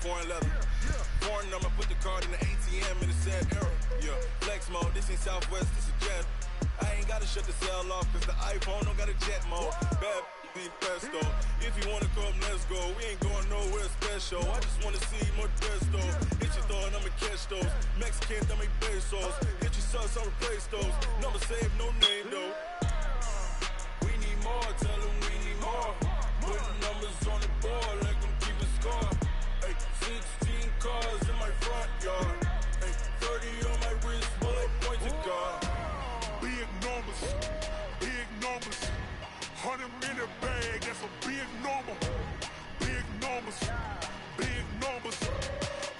foreign letter. Foreign number, put the card in the ATM in a sad era. Yeah, flex mode, this ain't Southwest, this is jet. I ain't gotta shut the cell off, cause the iPhone don't got a jet mode. Bad be pesto. If you wanna come, let's go. We ain't going nowhere special. I just wanna see more Modesto. Hit your thought, I'ma catch those. Mexican, I make pesos. Hit your sus, I'll replace those. Number save, no name though. We need more, tell them we need more. Putting numbers on the board like I'm keeping score. Ay, 16 cars in my front yard. Ay, 30 on my wrist, bullet point to God. Big numbers, big numbers. 100 in a bag, that's a big number. Big numbers, big numbers.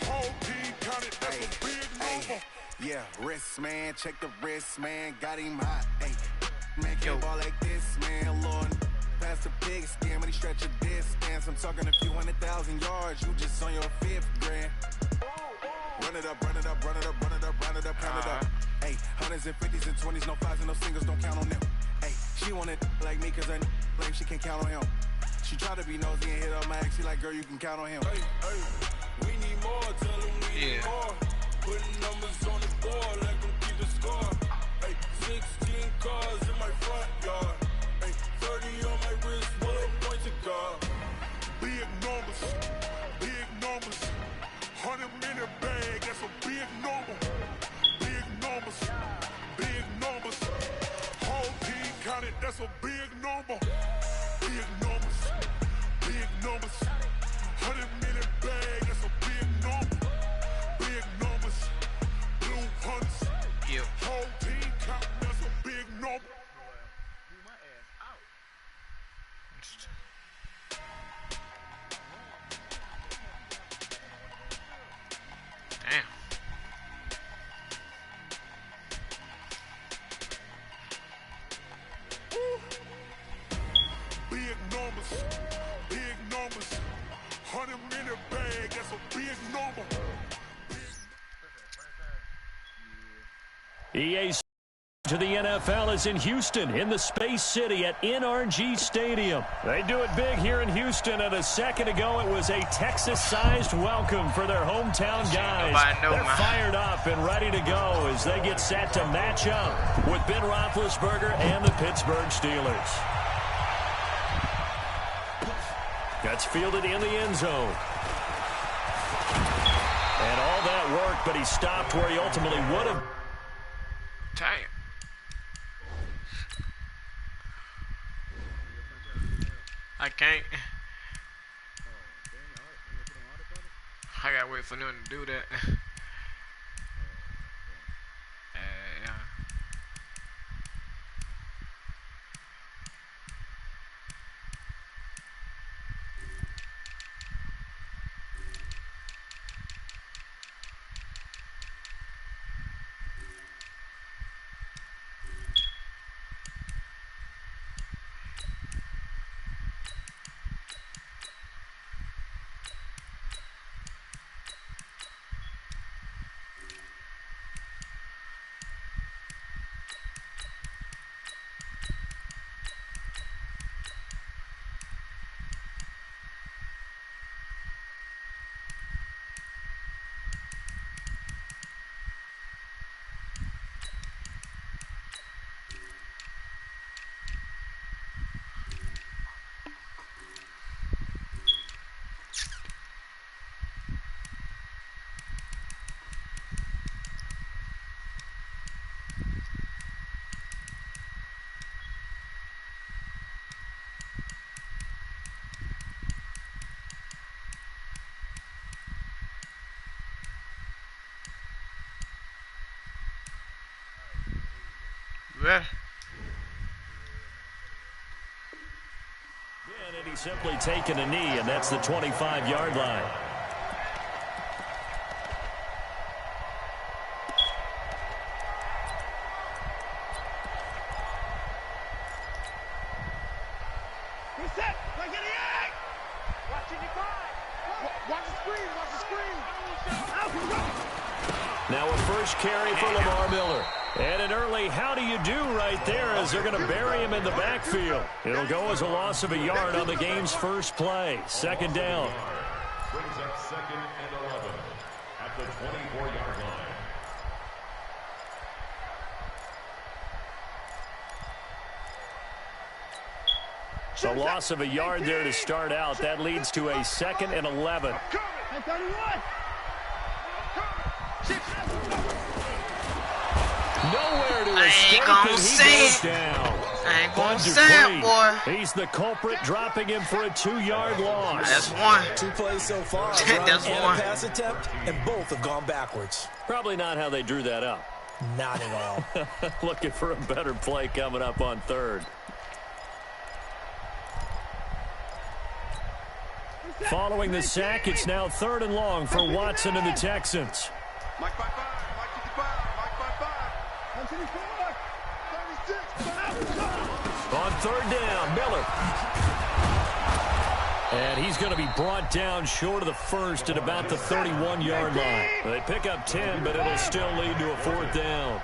Whole team counted, that's a big number. Yeah, wrist man, check the wrist man, got him hot. Ay, man can't ball like this, man. Lord, past the pig skin, but he stretch a distance. I'm talking a few 100,000 yards, you just on your 5th grand. Run it up, run it up, run it up, run it up, run it up, count it up. Hey, hundreds and 50s and 20s, no 5s and no singles, don't count on them. Hey, she want it like me, cause her blame she can't count on him. She try to be nosy and hit up my ex, she like, girl, you can count on him. Hey, hey, we need more, tell them we need more. Putting numbers on the board like I'm keeping score. Hey, 16 cars in my front yard. Hey, 30 on my wrist, bullet point to God. Big numbers, big numbers. 100 in a bag, that's a big number. Big numbers, big numbers. Whole team counted, that's a big number. Big numbers, big numbers. 100 in a bag, that's a big number. Big numbers, blue hunts. Yep. Whole team counting, that's a big number. Damn. Big numbers, big numbers. 100 in a bag, that's a big number. EA to the NFL is in Houston, in the Space City at NRG Stadium. They do it big here in Houston, and a second ago it was a Texas-sized welcome for their hometown guys. They're fired up and ready to go as they get set to match up with Ben Roethlisberger and the Pittsburgh Steelers. That's fielded in the end zone. And all that work, but he stopped where he ultimately would have. Damn. I can't. I gotta wait for them to do that. Yeah. Well. And he's simply taken a knee, and that's the 25-yard line. He's set. Like in the egg. Watching the five. Watch the screen. Watch the screen. Now a first carry for Lamar Miller. And an early how do you do right there as they're going to bury him in the backfield. It'll go as a loss of a yard on the game's first play. Second down. 2nd and 11 at the 24-yard line. So loss of a yard there to start out. That leads to a 2nd and 11. Nowhere to escape, and he goes down. I ain't gonna say it, boy. He's the culprit, dropping him for a 2-yard loss. That's one. 2 plays so far. That's and one. a pass attempt, and both have gone backwards. Probably not how they drew that up. Not at all. Looking for a better play coming up on 3rd. Following the sack, it's now 3rd and long for Watson and the Texans. Mike by 5. Mike 55. Mike by 5. On 3rd down, Miller. And he's going to be brought down short of the first at about the 31-yard line. They pick up 10, but it'll still lead to a 4th down.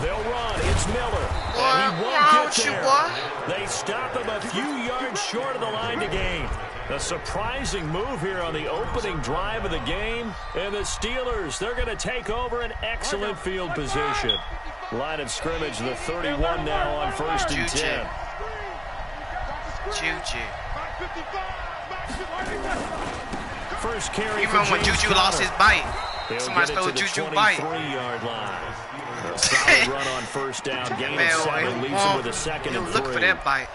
They'll run. It's Miller. And he won't get there. They stop him a few yards short of the line to gain. A surprising move here on the opening drive of the game. And the Steelers, they're going to take over an excellent field position. Line of scrimmage, the 31 now on 1st and 10. Juju. First carry. You remember when Juju lost his bite? Somebody stole Juju bite. 23-yard line. A solid run on 1st down. Gain of 7 leaves him with a 2nd and 3. Look for that bite.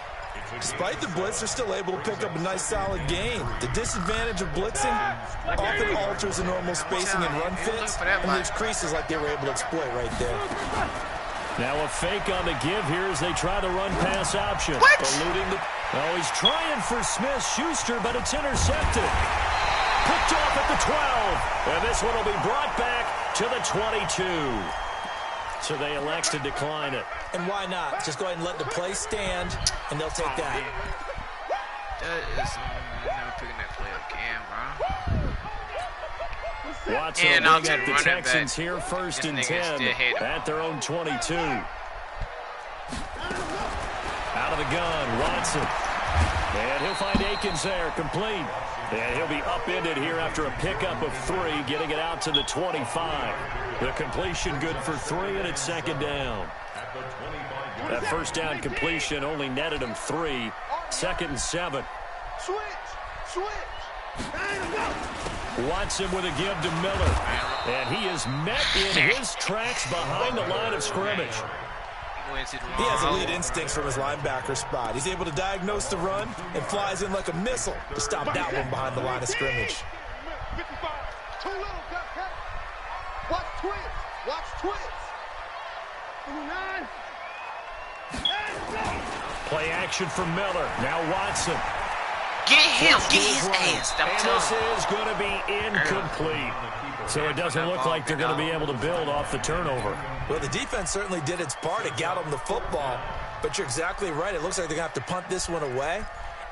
Despite the blitz, they're still able to pick up a nice solid gain. The disadvantage of blitzing often alters the normal spacing and run fits, and leaves creases like they were able to exploit right there. Now a fake on the give here as they try the run-pass option. What? Eluding the... Oh, he's trying for Smith-Schuster, but it's intercepted. Picked off at the 12. And this one will be brought back to the 22. So they elect to decline it. And why not? Just go ahead and let the play stand, and they'll take that. That is never picking that play again, bro. Watson And will I'll bring up take the running Texans back. here 1st This and nigga 10 still hate him. at their own 22. Out of the gun, Watson. And he'll find Akins there, complete. And he'll be upended here after a pickup of 3, getting it out to the 25. The completion good for 3, and it's 2nd down. That 1st down completion only netted him 3. 2nd and 7. Watson with a give to Miller. And he is met in his tracks behind the line of scrimmage. He has elite instincts from his linebacker spot. He's able to diagnose the run and flies in like a missile to stop that one behind the line of scrimmage. Watch twins. Watch twins. Play action for Miller. Now Watson. Get him. Get his ass. And this is going to be incomplete. So it doesn't look like they're going to be able to build off the turnover. Well, the defense certainly did its part to get them the football. But you're exactly right. It looks like they're going to have to punt this one away.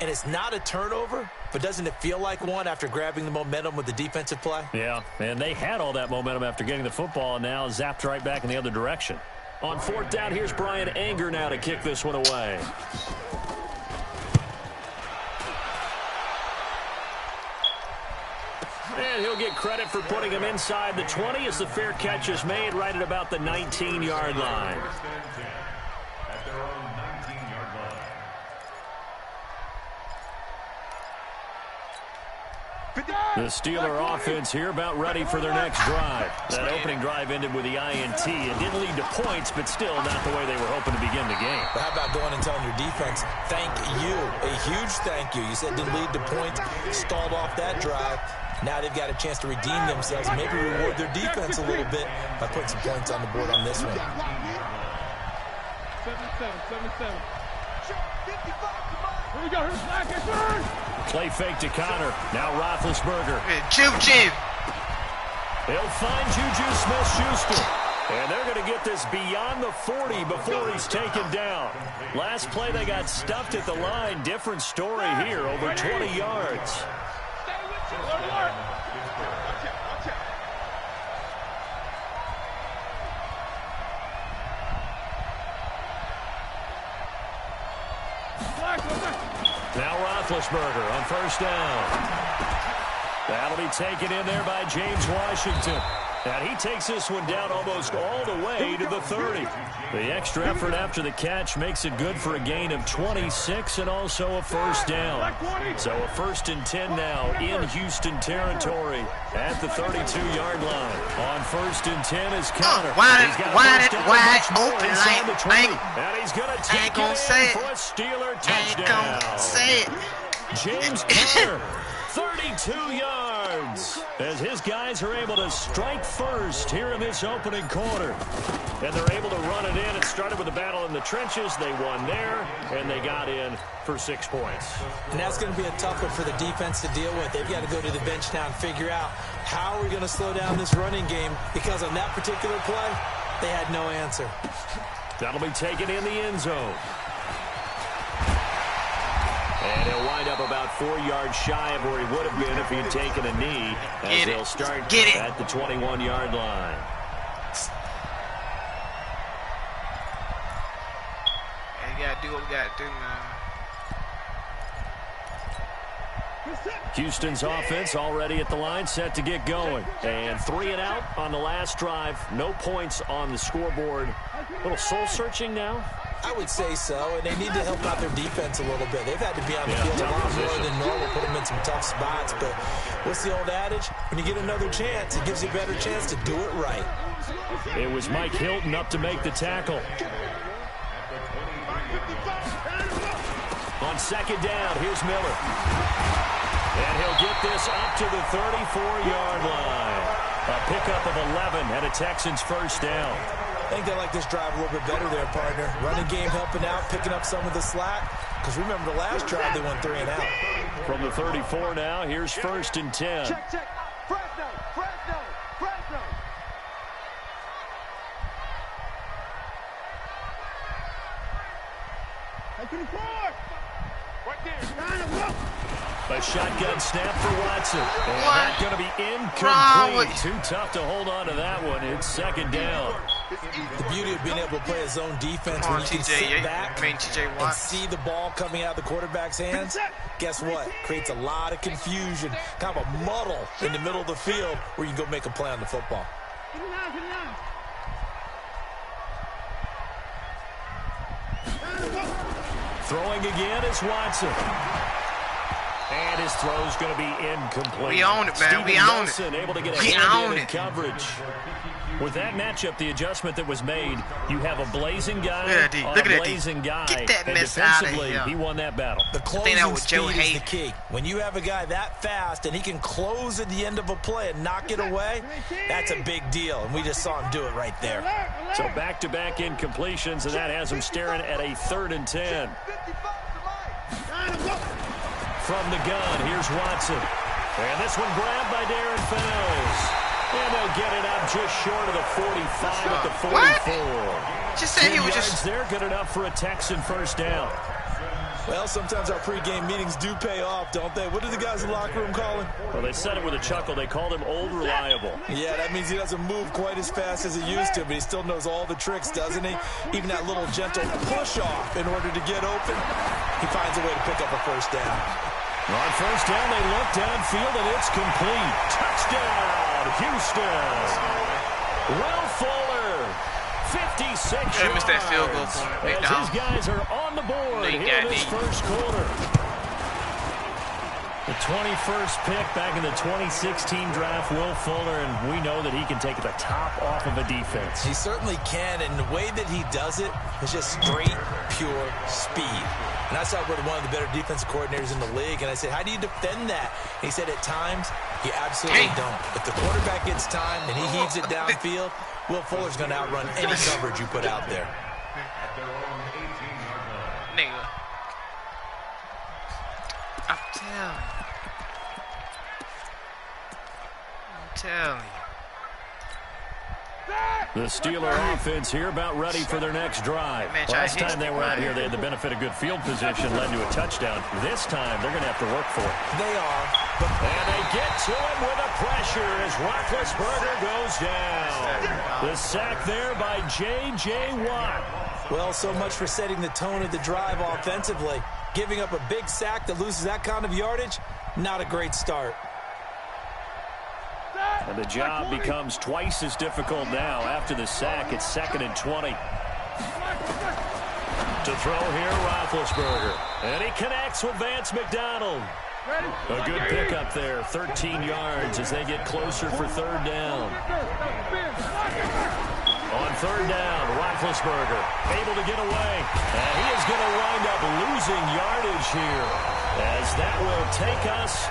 And it's not a turnover, but doesn't it feel like one after grabbing the momentum with the defensive play? Yeah, and they had all that momentum after getting the football, and now zapped right back in the other direction. On 4th down, here's Brian Anger now to kick this one away. And he'll get credit for putting him inside the 20 as the fair catch is made right at about the 19-yard line. The Steeler offense here about ready for their next drive. That opening drive ended with the INT. It didn't lead to points, but still not the way they were hoping to begin the game. But how about going and telling your defense, thank you, a huge thank you. You said didn't lead to points, stalled off that drive. Now they've got a chance to redeem themselves, maybe reward their defense a little bit by putting some points on the board on this one. 7-7. Here we go. Here's Black. Play fake to Connor. Now Roethlisberger. Juju. He'll find Juju Smith-Schuster. And they're going to get this beyond the 40 before he's taken down. Last play they got stuffed at the line. Different story here, over 20 yards. Now Roethlisberger on 1st down. That'll be taken in there by James Washington. And he takes this one down almost all the way to the 30. The extra effort after the catch makes it good for a gain of 26 and also a first down. So a 1st and 10 now in Houston territory at the 32-yard line. On 1st and 10 is Conner. Wide open inside the 20. like. And he's going to take it for a Steeler touchdown. Ain't gonna say it. James Conner, 32 yards, as his guys are able to strike first here in this opening quarter. And they're able to run it in. It started with a battle in the trenches. They won there, and they got in for 6 points. And that's going to be a tough one for the defense to deal with. They've got to go to the bench now and figure out how are we going to slow down this running game, because on that particular play, they had no answer. That'll be taken in the end zone. And he'll wind up about 4 yards shy of where he would have been if he had taken a knee, as they'll start at the 21-yard line. Yeah, you gotta do what we gotta do, man. Houston's offense already at the line, set to get going. And 3 and out on the last drive. No points on the scoreboard. A little soul-searching now. I would say so, and they need to help out their defense a little bit. They've had to be on the field a lot more than normal, put them in some tough spots. But what's the old adage? When you get another chance, it gives you a better chance to do it right. It was Mike Hilton up to make the tackle. On 2nd down, here's Miller. And he'll get this up to the 34-yard line. A pickup of 11 and a Texans first down. I think they like this drive a little bit better there, partner. Running game helping out, picking up some of the slack. Because remember the last drive, they went 3 and out. From the 34 now, here's 1st and 10. Check. Fresno. Taking it forward. Right there. A shotgun snap for Watson. And that's going to be incomplete. Too tough to hold on to that one. It's 2nd down. The beauty of being able to play a zone defense when you can sit back and see the ball coming out of the quarterback's hands, guess what? Creates a lot of confusion, kind of a muddle in the middle of the field where you can go make a play on the football. Throwing again is Watson. And his throw's going to be incomplete. We own it, man. We own it. Able to get a hand in coverage. With that matchup, the adjustment that was made, you have a blazing guy on a blazing guy. Get that and mess out of defensively, here. he won that battle. The closing speed is the key. When you have a guy that fast and he can close at the end of a play and knock it away, that's a big deal. And we just saw him do it right there. So back-to-back incompletions, and that has him staring at a 3rd and 10. From the gun, here's Watson. And this one grabbed by Darren Fells. And they'll get it up just short of the 45 at the 44. What? Just said he was just... They're good enough for a Texan first down. Well, sometimes our pregame meetings do pay off, don't they? What did the guys in the locker room call him? Well, they said it with a chuckle. They called him Old Reliable. Yeah, that means he doesn't move quite as fast as he used to, but he still knows all the tricks, doesn't he? Even that little gentle push-off in order to get open, he finds a way to pick up a first down. On first down, they look downfield, and it's complete. Touchdown, Houston. Will Fuller, 56 yards. Missed that field goal for him. As his guys are on the board in this first quarter. The 21st pick back in the 2016 draft, Will Fuller, and we know that he can take the top off of a defense. He certainly can, and the way that he does it is just straight, pure speed. And I saw with one of the better defensive coordinators in the league, and I said, how do you defend that? And he said, at times, you absolutely don't. If the quarterback gets time and he heaves it downfield, Will Fuller's going to outrun any coverage you put out there. Nigga. I'm telling you. The Steeler offense here about ready for their next drive. Last time they were out here, they had the benefit of good field position, led to a touchdown. This time, they're going to have to work for it. They are. And they get to him with a pressure as Roethlisberger goes down. The sack there by J.J. Watt. Well, so much for setting the tone of the drive offensively. Giving up a big sack that loses that kind of yardage, not a great start. And the job becomes twice as difficult now after the sack. It's 2nd and 20. To throw here, Roethlisberger. And he connects with Vance McDonald. A good pickup there, 13 yards as they get closer for 3rd down. On 3rd down, Roethlisberger able to get away. And he is going to wind up losing yardage here, as that will take us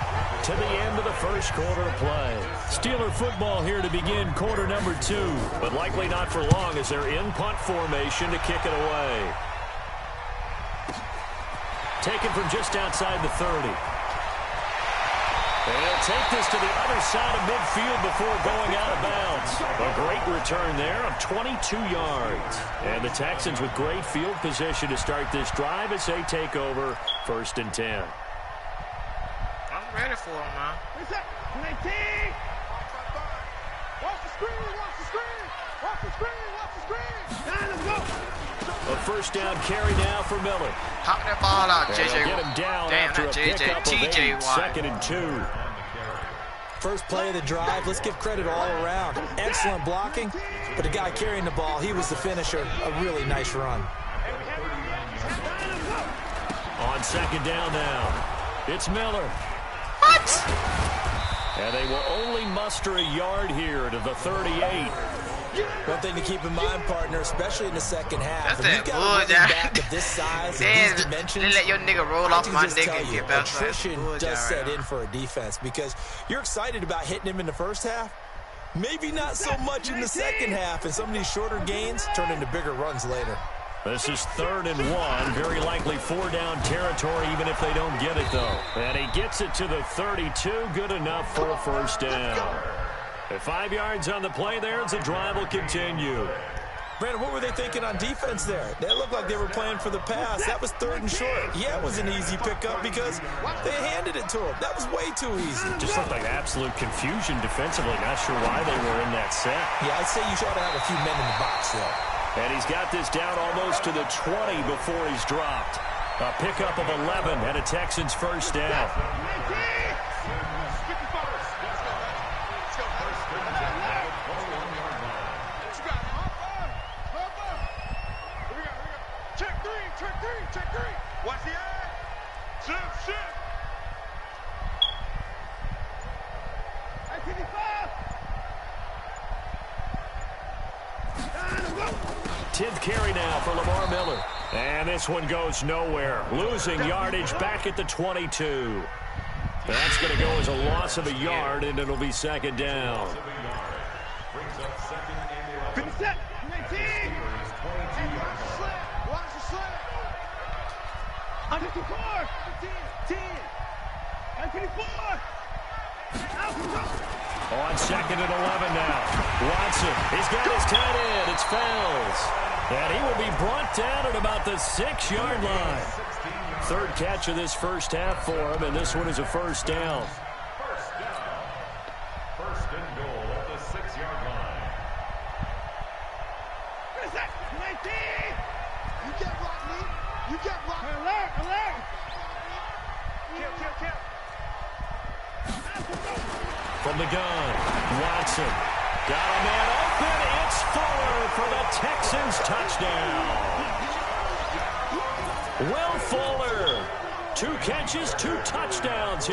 to the end of the first quarter of play. Steeler football here to begin quarter number 2, but likely not for long as they're in punt formation to kick it away. Taken from just outside the 30. And he'll take this to the other side of midfield before going out of bounds. A great return there of 22 yards. And the Texans with great field position to start this drive as they take over 1st and 10. I'm ready for him, man. Reset. 19. Watch the screen. Watch the screen. Watch the screen. Watch the screen. Now let's go. A 1st down carry now for Miller. Hop that ball out, And JJ. they'll get him down Damn, after a not JJ. pickup of TJ 8, Watt. 2nd and 2. First play of the drive, let's give credit all around. Excellent blocking, but the guy carrying the ball, he was the finisher. A really nice run. On 2nd down now, it's Miller. What? And they will only muster a yard here to the 38. One thing to keep in mind, partner, especially in the second half. That's if you've that got a bull running down. back of this size and Damn, these dimensions, they let your nigga roll I off can my just nigga tell and you, get back. attrition Bull does down set right in now. for a defense because you're excited about hitting him in the first half. Maybe not so much in the second half, and some of these shorter gains turn into bigger runs later. This is 3rd and 1. Very likely 4-down territory, even if they don't get it, though. And he gets it to the 32. Good enough for a 1st down. At 5 yards on the play there, as the drive will continue. Brandon, what were they thinking on defense there? They looked like they were playing for the pass. That was 3rd and short. Yeah, it was an easy pickup because they handed it to him. That was way too easy. Just looked like absolute confusion defensively. Not sure why they were in that set. Yeah, I'd say you ought to have a few men in the box there. And he's got this down almost to the 20 before he's dropped. A pickup of 11 and a Texans 1st down. Check three. Watch the eye. Shift. 10th carry now for Lamar Miller. And this one goes nowhere. Losing yardage back at the 22. That's going to go as a loss of a yard, and it'll be 2nd down. Set. 19. Watch the slip. 54. 10. 54. On 2nd and 11 now. Watson, he's got his tight end. It's Fells. And he will be brought down at about the 6-yard line. 3rd catch of this first half for him, and this one is a 1st down. First and goal at the 6-yard line. 19. You get rock, Lee. You get rock. Alert. Kill. From the gun, Watson. Got a man open. It's Fuller for the Texans touchdown. Will Fuller. 2 catches, 2 touchdowns.